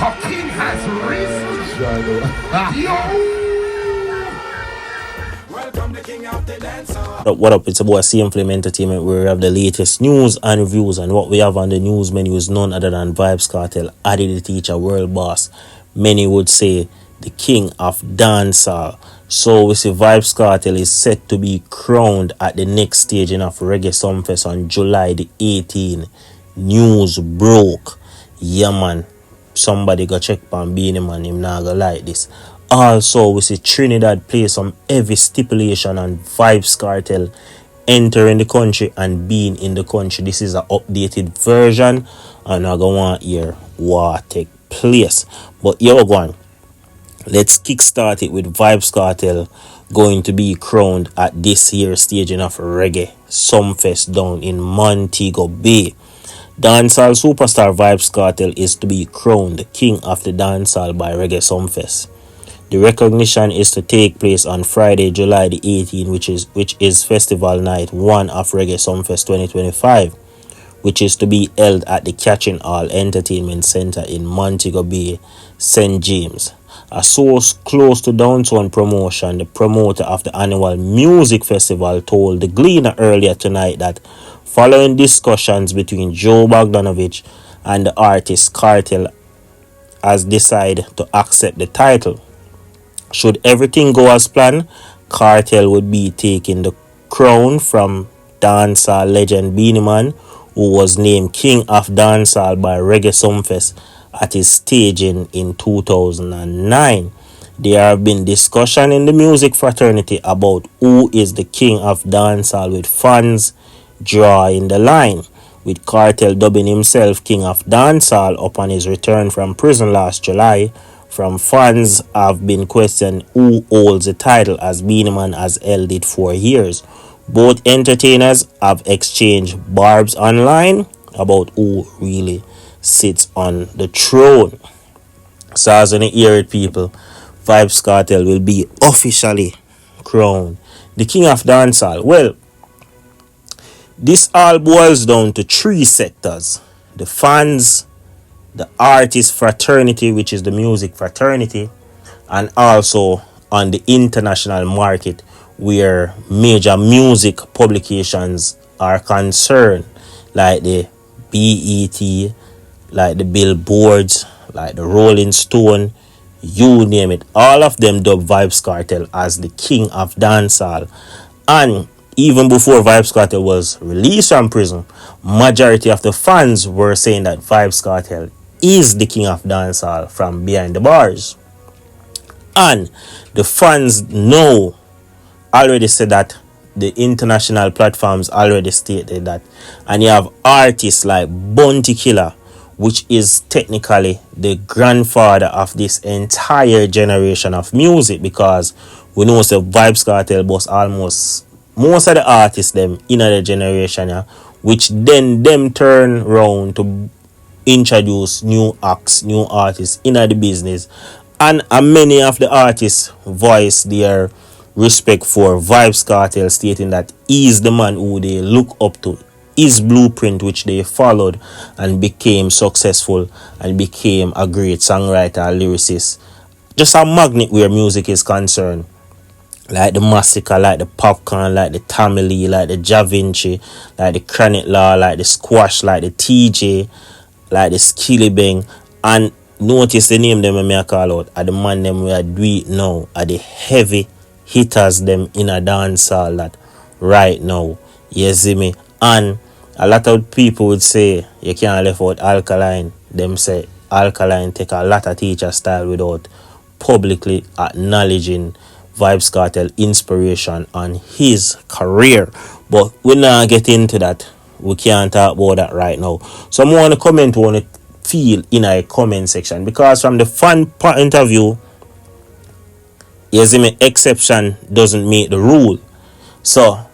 A king has risen. Yo! Welcome the king of the dancehall. What up, it's a boy Cmr Entertainment, where we have the latest news and reviews, and what we have on the news menu is none other than Vybz Kartel, Addy the Teacher, world boss. Many would say the king of dancehall. So we see Vybz Kartel is set to be crowned at the next staging of Reggae Sumfest on July the 18th. News broke. Yeah man, somebody go check on Beenie man, him not gonna like this. Also, we see Trinidad play some heavy stipulation on Vybz Kartel entering the country and being in the country. This is an updated version, and I go want hear what take place. But yo, go on. Let's kickstart it with Vybz Kartel going to be crowned at this year's staging of Reggae Sumfest down in Montego Bay. Dancehall superstar Vybz Kartel is to be crowned king of the dancehall by Reggae Sumfest. The recognition is to take place on Friday, July the 18th, which is festival night 1 of Reggae Sumfest 2025, which is to be held at the Catching Hall Entertainment Center in Montego Bay, St. James. A source close to Downtown Promotion, the promoter of the annual music festival, told the Gleaner earlier tonight that following discussions between Joe Bogdanovich and the artist Cartel has decided to accept the title. Should everything go as planned, Cartel would be taking the crown from dancehall legend Beenie Man, who was named King of Dancehall by Reggae Sumfest at his staging in 2009. There have been discussion in the music fraternity about who is the King of Dancehall, with fans drawing the line, with Cartel dubbing himself King of Dancehall upon his return from prison last July. From fans have been questioned who holds the title, as Beenie Man has held it for years. Both entertainers have exchanged barbs online about who really sits on the throne. So as when you hear it, people, Vybz Kartel will be officially crowned the king of dancehall. Well, this all boils down to three sectors: the fans, the artist fraternity, which is the music fraternity, and also on the international market where major music publications are concerned, like the BET, like the Billboards, like the Rolling Stone, you name it. All of them dub Vybz Kartel as the king of dancehall. And even before Vybz Kartel was released from prison, majority of the fans were saying that Vybz Kartel is the king of dancehall from behind the bars. And the fans know, already said that, the international platforms already stated that. And you have artists like Bounty Killer, which is technically the grandfather of this entire generation of music, because we know the Vybz Kartel boss almost most of the artists them in the generation, yeah, which then them turn round to introduce new acts, new artists in the business, and many of the artists voice their respect for Vybz Kartel, stating that he's the man who they look up to, his blueprint which they followed and became successful and became a great songwriter, lyricist, just a magnet where music is concerned. Like the Massacre, like the Popcorn, like the Tamale, like the Ja Vinci, like the Chronic Law, like the Squash, like the TJ, like the Skilly Bang. And notice the name them I call out are the man them we are do it now, are the heavy hitters them in a dancehall that right now. You see me? And a lot of people would say you can't left out Alkaline. Them say Alkaline take a lot of teacher style without publicly acknowledging Vybz Kartel inspiration on his career. But we're not get into that. We can't talk about that right now. So I want to comment on it feel in a comment section, because from the fan point of view, you see me, exception doesn't make the rule. So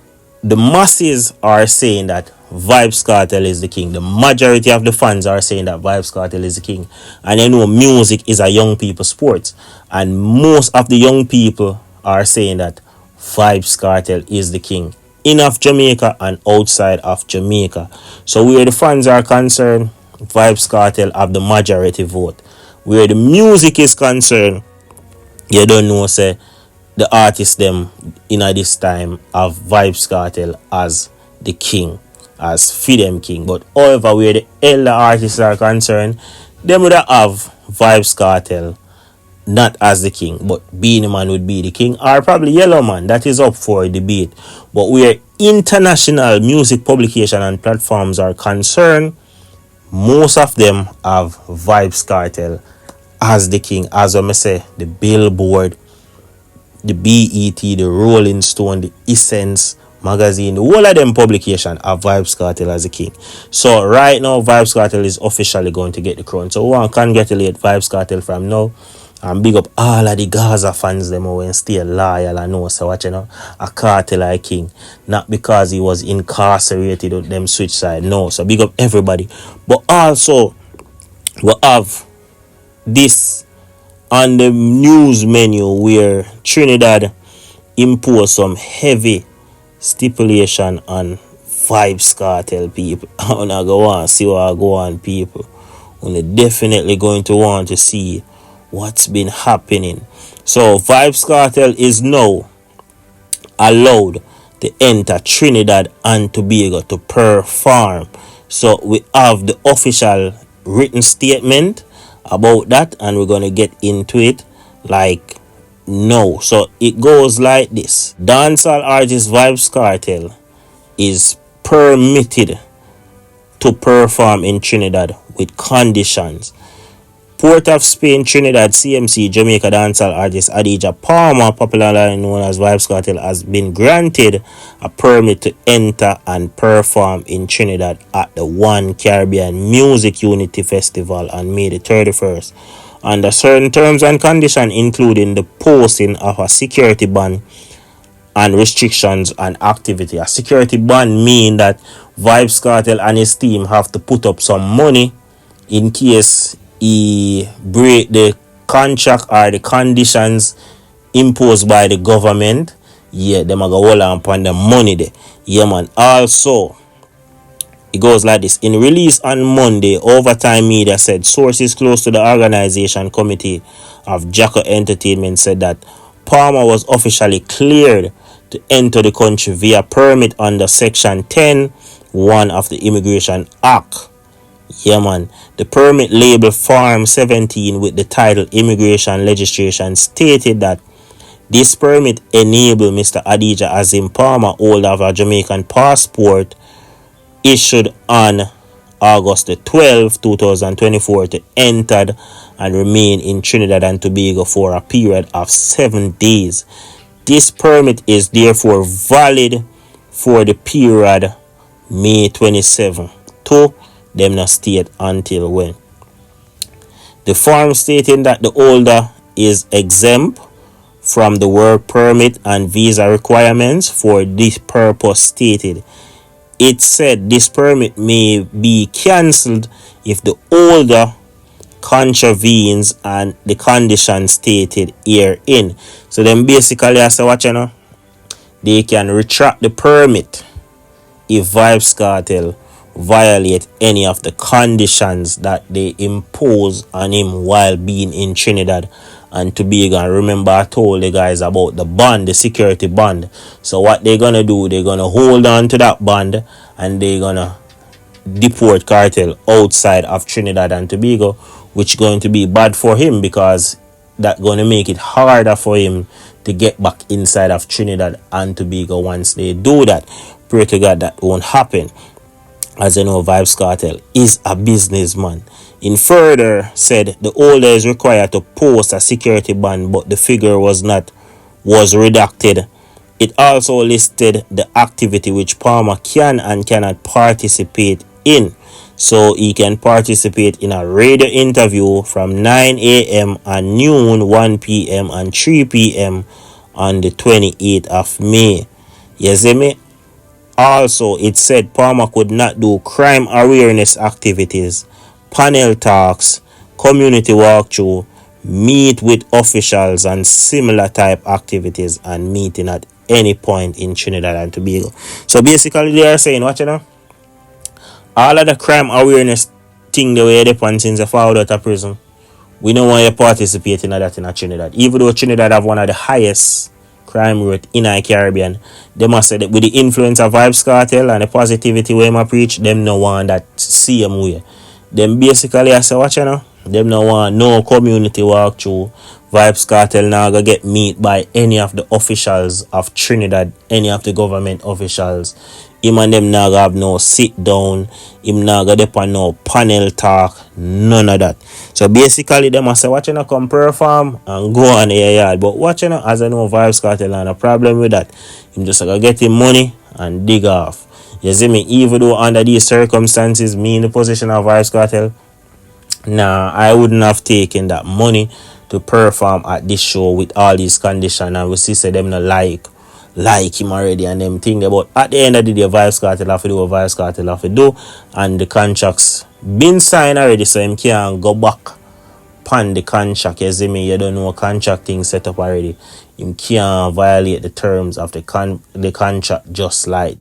the masses are saying that Vybz Kartel is the king. The majority of the fans are saying that Vybz Kartel is the king. And you know music is a young people sport, and most of the young people are saying that Vybz Kartel is the king in of Jamaica and outside of Jamaica. So where the fans are concerned, Vybz Kartel have the majority vote. where the music is concerned, you don't know, say, the artists them in this time of Vybz Kartel as the king, as Freedom King. But however, where the elder artists are concerned, them would have Vybz Kartel not as the king, but Beenie Man would be the king, or probably Yellow Man. That is up for debate. But where international music publication and platforms are concerned, most of them have Vybz Kartel as the king. As I say, the Billboard, the BET, the Rolling Stone, the Essence magazine, the whole of them publication have Vybz Kartel as the king. So right now, Vybz Kartel is officially going to get the crown. So we want to congratulate Vybz Kartel from now. And big up all of the Gaza fans them who stay loyal and know so watch, you know, a Cartel like king. Not because he was incarcerated with them switch side. No. So big up everybody. But also we have this on the news menu where Trinidad imposed some heavy stipulation on Vybz Kartel people. I'm not going to see what I go on, people. We're definitely going to want to see what's been happening. So Vybz Kartel is now allowed to enter Trinidad and Tobago to perform. So we have the official written statement about that, and we're gonna get into it like no. So it goes like this: dancehall artist Vybz Kartel is permitted to perform in Trinidad with conditions. Port of Spain, Trinidad, CMC, Jamaica dancehall artist Adidja Palmer, popularly known as Vybz Kartel, has been granted a permit to enter and perform in Trinidad at the One Caribbean Music Unity Festival on May the 31st, under certain terms and conditions, including the posting of a security ban and restrictions on activity. A security ban means that Vybz Kartel and his team have to put up some money in case he break the contract or the conditions imposed by the government. Yeah, them are going to hold on upon the money there. Yeah, man. Also, it goes like this. In release on Monday, Overtime Media said sources close to the organization committee of Jacko Entertainment said that Palmer was officially cleared to enter the country via permit under Section 10(1) of the Immigration Act. Yeah, man. The permit label Form 17 with the title Immigration Legislation stated that this permit enabled Mr. Adidja Azim Palmer, holder of a Jamaican passport, issued on August the 12th, 2024, to enter and remain in Trinidad and Tobago for a period of 7 days. This permit is therefore valid for the period May 27 to them not state until when. The form stating that the holder is exempt from the work permit and visa requirements for this purpose stated. It said this permit may be cancelled if the holder contravenes and the conditions stated herein. So then basically, as I watch, you know, they can retract the permit if Vybz Kartel violate any of the conditions that they impose on him while being in Trinidad and Tobago. And remember, I told the guys about the bond, the security bond. So what they're gonna do, they're gonna hold on to that bond and they're gonna deport Cartel outside of Trinidad and Tobago, which is going to be bad for him because that's gonna make it harder for him to get back inside of Trinidad and Tobago once they do that. Pray to God that won't happen. As you know, Vybz Kartel is a businessman. In further said, the holder is required to post a security band, but the figure was redacted. It also listed the activity which Palmer can and cannot participate in. So he can participate in a radio interview from 9 a.m. and noon, 1 p.m. and 3 p.m. on the 28th of May. You see me? Also, it said Palmer could not do crime awareness activities, panel talks, community walkthrough, meet with officials and similar type activities and meeting at any point in Trinidad and Tobago. So basically they are saying, what you know? All of the crime awareness thing the way they depend since they fall out of prison, We don't want you participating in that in Trinidad. Even though Trinidad have one of the highest crime rate in the Caribbean, they must say that with the influence of Vybz Kartel and the positivity we ma preach, them no want that same way. Them basically, I say, watch you know, them no want no community walk through. Vybz Kartel now go get meet by any of the officials of Trinidad, any of the government officials. Him and them now have no sit down. Him now go depend no panel talk. None of that. So basically, them must say, watch you know, come perform and go on the yard. But watch you know, as I know, Vybz Kartel and a problem with that. Him just go get him money and dig off. You see me? Even though under these circumstances, me in the position of Vybz Kartel, nah, I wouldn't have taken that money to perform at this show with all these conditions, and we see say them not like him already and them thing. But at the end of the day, Vybz Kartel have to do what Vybz Kartel have to do, and the contracts been signed already, so him can't go back pan the contract. You see me? You don't know contract thing set up already. Him can't violate the terms of the contract just like